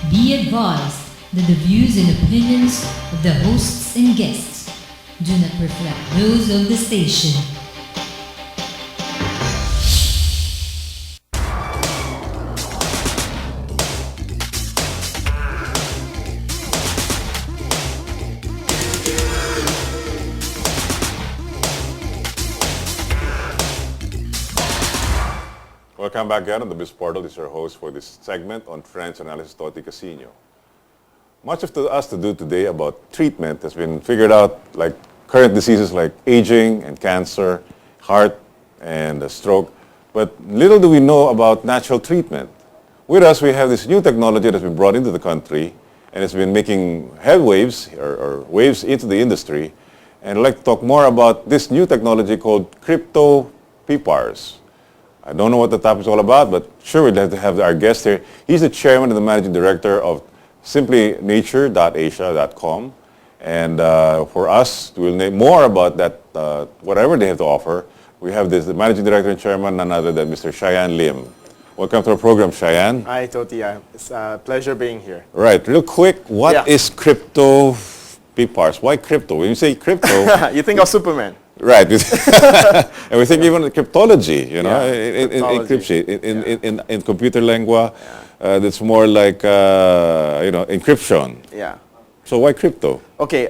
Be advised that the views and opinions of the hosts and guests do not reflect those of the station. Welcome back again on the Biz Portal. This is your host for this segment on Trends Analysis, Toti Casino. Much of us to do today about treatment has been figured out, like current diseases like aging and cancer, heart and stroke. But little do we know about natural treatment. With us, we have this new technology that's been brought into the country, and it's been making headwaves or waves into the industry. And I'd like to talk more about this new technology called crypto PPARs. I don't know what the topic is all about, but sure we'd like to have our guest here. He's the chairman and the managing director of SimplyNature.asia.com. And for us, we'll know more about that, whatever they have to offer. We have the managing director and chairman, none other than Mr. Cheyenne Lim. Welcome to our program, Cheyenne. Hi, Toti. It's a pleasure being here. Right. Real quick, what is crypto PPARs? Why crypto? When you say crypto... you think of Superman. Right. And we think even cryptology, in encryption, in computer lingua, that's more like, encryption. Yeah. So why crypto? Okay,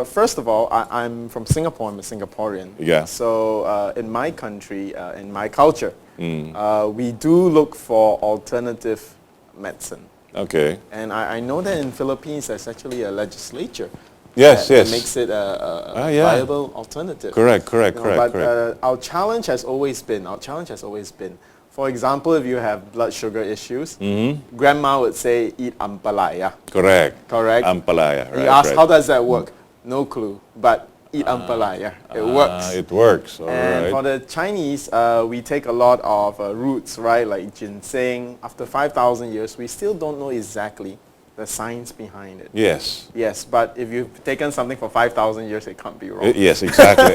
first of all, I'm from Singapore. I'm a Singaporean. Yeah. So in my country, in my culture, we do look for alternative medicine. Okay. And I know that in Philippines, there's actually a legislature that makes it a viable alternative. Correct. But our challenge has always been, for example, if you have blood sugar issues, grandma would say, eat ampalaya. Correct. Ampalaya, right. You ask, how does that work? No clue, but eat ampalaya. It works. It works, all and right. for the Chinese, we take a lot of roots, right, like ginseng. After 5,000 years, we still don't know exactly the science behind it. Yes. Yes, but if you've taken something for 5,000 years, it can't be wrong. Yes, exactly.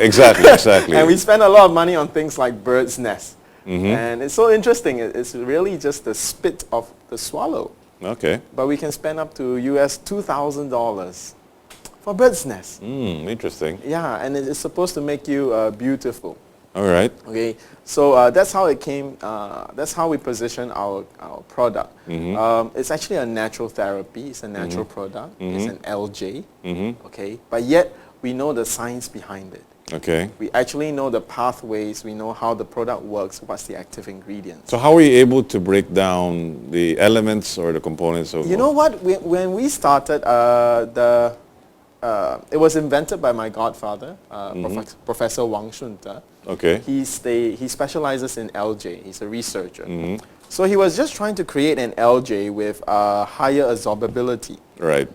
And we spend a lot of money on things like bird's nest. And it's so interesting. It's really just the spit of the swallow. Okay. But we can spend up to US $2,000 for bird's nest. Interesting. Yeah, and it's supposed to make you beautiful. All right. Okay, so that's how it came, that's how we position our product. It's actually a natural therapy, it's a natural product, it's an LJ, okay, but yet we know the science behind it. Okay. We actually know the pathways, we know how the product works, what's the active ingredients. So how are you able to break down the elements or the components of... You know what, when we started, it was invented by my godfather, Professor Wang Shunta. Okay. He specializes in LJ. He's a researcher. So he was just trying to create an LJ with higher absorbability. Right.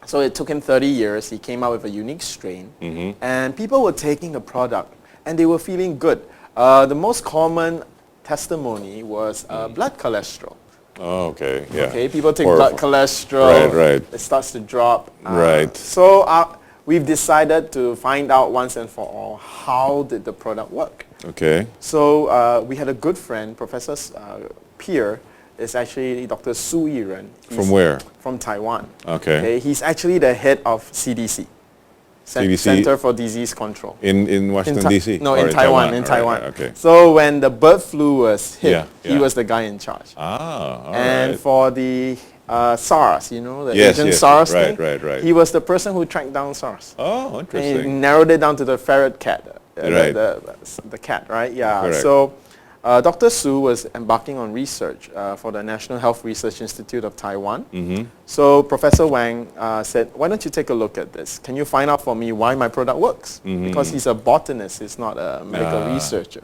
So it took him 30 years. He came out with a unique strain. And people were taking the product and they were feeling good. The most common testimony was blood cholesterol. Oh, okay. Yeah. Okay, people take blood cholesterol. Right. It starts to drop. Right. So we've decided to find out once and for all, how did the product work? Okay. So we had a good friend, Professor's peer, is actually Dr. Su Yiren. From where? From Taiwan. Okay. He's actually the head of CDC. Center for Disease Control. In Washington, D.C.? No, in Taiwan. Right, okay. So when the bird flu was hit, he Yeah. was the guy in charge. All and right. for the SARS, the Asian SARS thing, right. he was the person who tracked down SARS. Oh, And he interesting. narrowed it down to the ferret cat. Right. The cat, right? Yeah. Correct. So Dr. Su was embarking on research for the National Health Research Institute of Taiwan. So Professor Wang said, why don't you take a look at this? Can you find out for me why my product works? Because he's a botanist, he's not a medical researcher.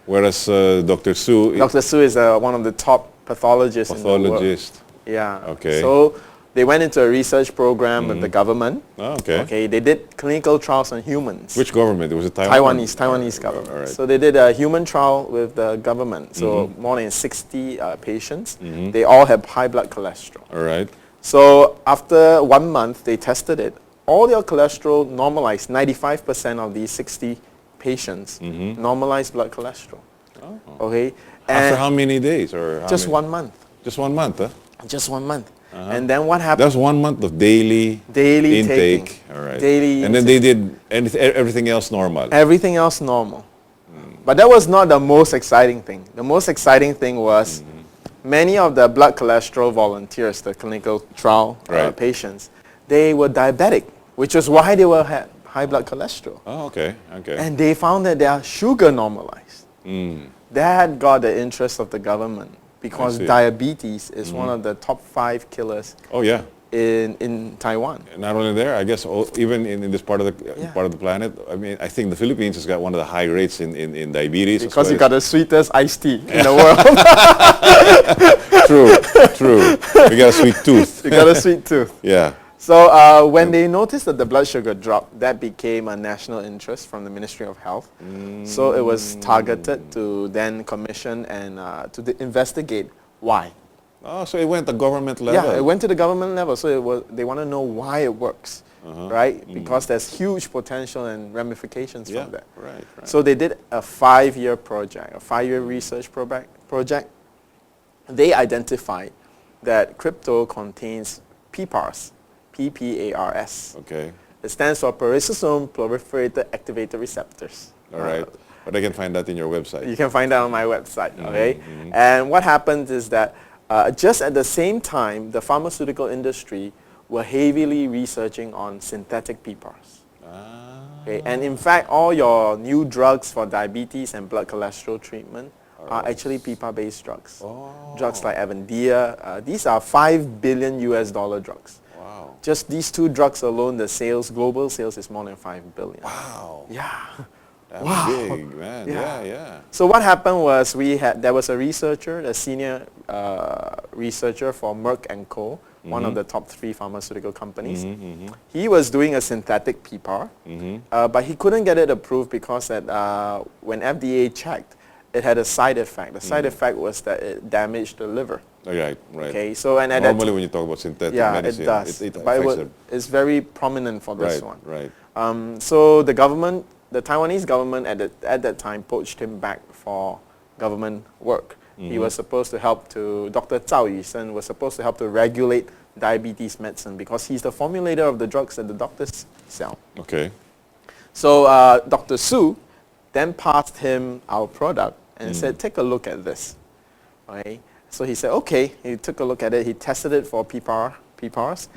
Whereas Dr. Su... Dr. Su is one of the top pathologists in the world. Yeah. Okay. So they went into a research program with the government. Oh, okay. Okay. They did clinical trials on humans. Which government? Was it Taiwan? Taiwanese government. All right. So they did a human trial with the government. So more than 60 patients. They all have high blood cholesterol. All right. So after 1 month, they tested it. All their cholesterol normalized. 95% of these 60 patients normalized blood cholesterol. Oh. Okay. After how many days? Just 1 month. Just 1 month, huh? Just 1 month. And then what happened? That's 1 month of daily Daily intake. taking. All right. Daily and then they did everything else normal. Everything else normal. But that was not the most exciting thing. The most exciting thing was many of the blood cholesterol volunteers, the clinical trial patients, they were diabetic, which is why they had high blood cholesterol. Oh, okay. Okay. And they found that their sugar normalized. That got the interest of the government because see. diabetes is one of the top 5 killers Oh, yeah. in Taiwan. Not only there, I guess even in this part of the planet. I mean, I think the Philippines has got one of the high rates in diabetes. Because you got the sweetest iced tea in the world. True. We got a sweet tooth. You got a sweet tooth. Yeah. So when they noticed that the blood sugar dropped, that became a national interest from the Ministry of Health. So it was targeted to then commission and to investigate why. Oh, so it went to government level. Yeah, it went to the government level. So they want to know why it works, right? Because there's huge potential and ramifications from that. Right. So they did a 5-year project, a 5-year research project. They identified that crypto contains PPARs, PPARs. Okay. It stands for peroxisome proliferated activator receptors. All right. But I can find that in your website. You can find that on my website, okay? And what happens is that just at the same time, the pharmaceutical industry were heavily researching on synthetic PPARs. Okay? And in fact, all your new drugs for diabetes and blood cholesterol treatment are actually PPAR-based drugs. Drugs like Avendia. These are $5 billion drugs. Wow. Just these 2 drugs alone, the sales, global sales is more than $5 billion. Wow. Yeah. That's big, man. Yeah. So what happened was there was a researcher, a senior researcher for Merck & Co., one of the top 3 pharmaceutical companies. He was doing a synthetic PPAR, but he couldn't get it approved because when FDA checked, it had a side effect. The side effect was that it damaged the liver. Right. Okay, so and Normally when you talk about synthetic medicine, it does. it But affects it's very prominent for this one. Right. So the Taiwanese government at that time poached him back for government work. He was supposed to help Dr. Zhao Yusen was supposed to help to regulate diabetes medicine because he's the formulator of the drugs that the doctors sell. Okay. So Dr. Su then passed him our product and said, take a look at this. Okay. So he said, okay. He took a look at it. He tested it for PPARs.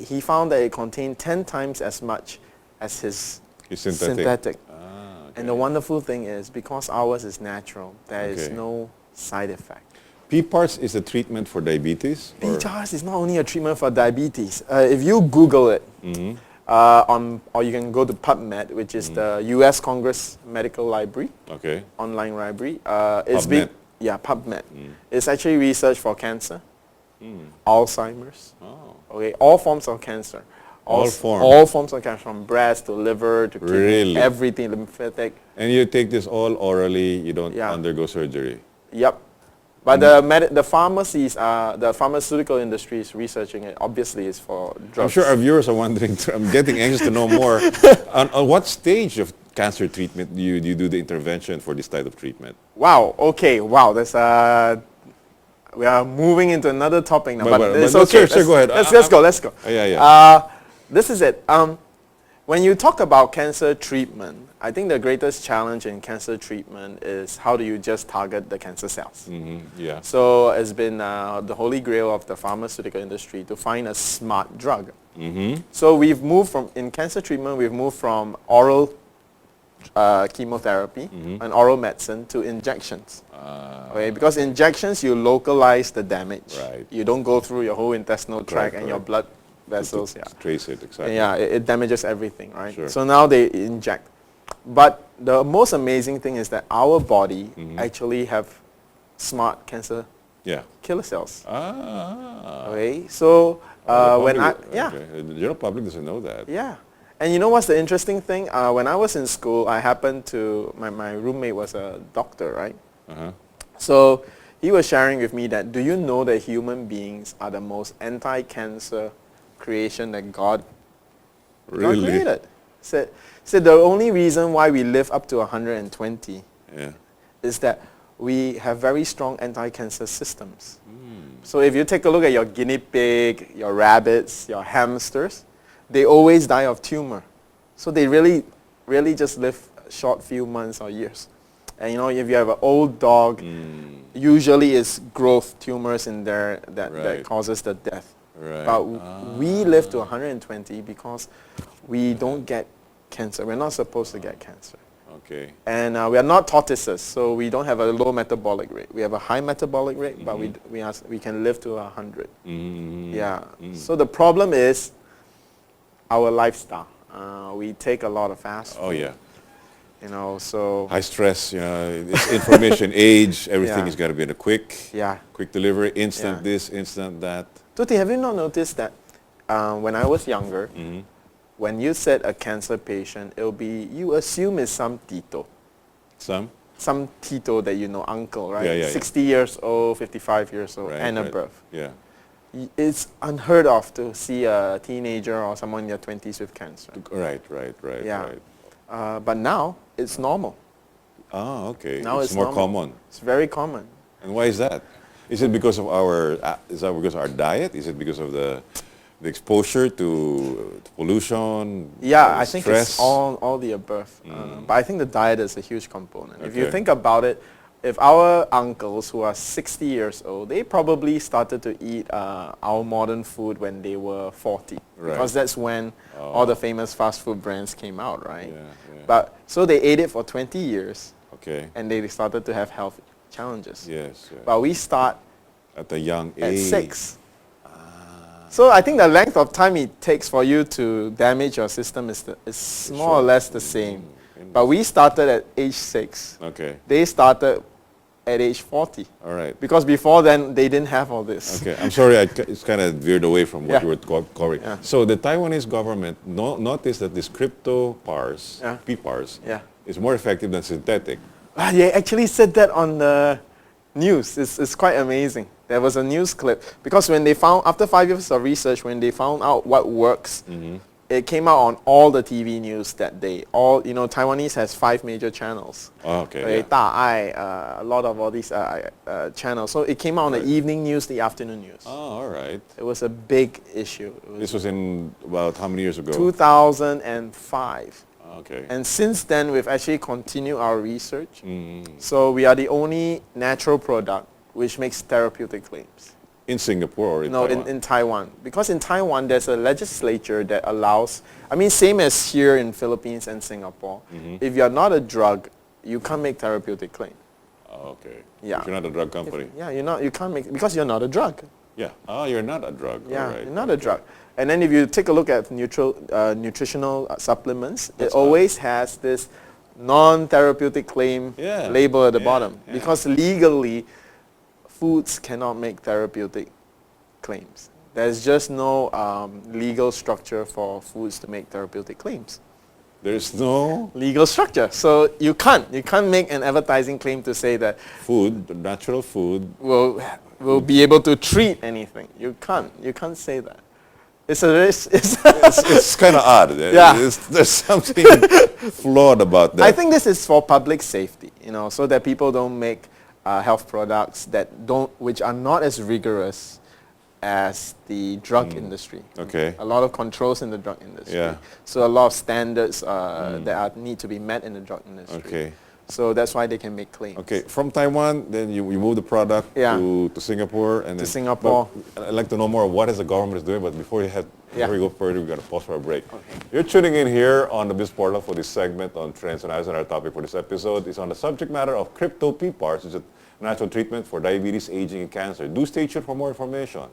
He found that it contained 10 times as much as his synthetic. Okay. And the wonderful thing is, because ours is natural, there is no side effect. PPARs is a treatment for diabetes? PPARs is not only a treatment for diabetes. If you Google it, or you can go to PubMed, which is the U.S. Congress Medical Library, online library. PubMed? PubMed. It's actually research for cancer, Alzheimer's, all forms of cancer. All forms of cancer, from breast to liver to kidney, everything, lymphatic. And you take this all orally, you don't undergo surgery? Yep. But the pharmacies, the pharmaceutical industry is researching it. Obviously, it's for drugs. I'm sure our viewers are wondering, I'm getting anxious to know more. On what stage of cancer treatment do you do the intervention for this type of treatment? Wow, okay, wow. We are moving into another topic now. But it's okay. Sir, go ahead. Let's go. This is it. When you talk about cancer treatment, I think the greatest challenge in cancer treatment is how do you just target the cancer cells. So it's been the holy grail of the pharmaceutical industry to find a smart drug. So we've moved in cancer treatment, we've moved from oral chemotherapy and oral medicine to injections. Okay, because injections, you localize the damage. You don't go through your whole intestinal tract and your blood vessels. Trace it, exactly. And it damages everything, right? Sure. So now they inject. But the most amazing thing is that our body actually have smart cancer killer cells. Okay, so the general public doesn't know that. Yeah. And you know what's the interesting thing? When I was in school, I happened to, my roommate was a doctor, right? So he was sharing with me that, do you know that human beings are the most anti-cancer creation that God created? Said the only reason why we live up to 120 is that we have very strong anti-cancer systems. So if you take a look at your guinea pig, your rabbits, your hamsters, they always die of tumor. So they really just live a short few months or years. And if you have an old dog, usually it's growth tumors in there that causes the death. Right. But we live to 120 because we don't get cancer. We're not supposed to get cancer. Okay. And we are not tortoises, so we don't have a low metabolic rate. We have a high metabolic rate, but we can live to 100. Yeah. So the problem is our lifestyle. We take a lot of fast food. Oh, yeah. So High stress, it's information age, everything has got to be in a quick delivery, instant this, instant that. Tuti, have you not noticed that when I was younger, when you said a cancer patient, you assume it's some tito. Some tito that uncle, right? Yeah. 60 years old, 55 years old, Right, and right. above. Yeah. It's unheard of to see a teenager or someone in their 20s with cancer. Right. Yeah. But now, it's normal. Ah, okay. Now it's more normal. common. It's very common. And why is that? Is it because of our diet? Is it because of the exposure to pollution? Yeah, I think stress? it's all the above. But I think the diet is a huge component. If you Okay. think about it, if our uncles who are 60 years old, they probably started to eat our modern food when they were 40. Right. Because that's when all the famous fast food brands came out, right? Yeah. But so they ate it for 20 years Okay. and they started to have health challenges. Yes. But we start At a young at age. 6. So I think the length of time it takes for you to damage your system is more or less the same. But we started at age 6. Okay. They started at age 40. All right. Because before then, they didn't have all this. Okay. I'm sorry, it's kind of veered away from what Yeah. you were covering. Yeah. So the Taiwanese government noticed that this crypto PARs, Yeah. PPARs, Yeah. is more effective than synthetic. They actually said that on the news. It's quite amazing. There was a news clip. Because when they found, after 5 years of research, when they found out what works, it came out on all the TV news that day. Taiwanese has 5 major channels. Oh, okay. Yeah. 大爱, a lot of all these channels. So it came out on the evening news, the afternoon news. Oh, all right. It was a big issue. It was This was in about how many years ago? 2005. Okay. And since then, we've actually continued our research. So we are the only natural product which makes therapeutic claims. In Singapore or in No, Taiwan? in Taiwan. Because in Taiwan, there's a legislature that allows, same as here in Philippines and Singapore, if you're not a drug, you can't make therapeutic claim. Oh, okay. Yeah. If you're not a drug company. You can't make, because you're not a drug. Yeah. Oh, you're not a drug. Yeah, All right. you're not a drug. And then if you take a look at nutritional supplements, it always has this non-therapeutic claim label at the bottom. Yeah. Because legally, foods cannot make therapeutic claims. There's just no legal structure for foods to make therapeutic claims. There's no Legal structure. So you can't make an advertising claim to say that food, natural food. will be able to treat anything. You can't say that. It's It's kind of odd. Yeah. There's something flawed about that. I think this is for public safety, so that people don't make health products which are not as rigorous as the drug industry. Okay. A lot of controls in the drug industry. Yeah. So a lot of standards that need to be met in the drug industry. Okay. So that's why they can make claims. Okay, from Taiwan, then you move the product to Singapore. And To then, Singapore. but I'd like to know more of what is the government is doing, but before you go further, we've got to pause for a break. Okay. You're tuning in here on the Biz Portal for this segment on trends and our topic for this episode is on the subject matter of crypto PPARs, which is a natural treatment for diabetes, aging, and cancer. Do stay tuned for more information.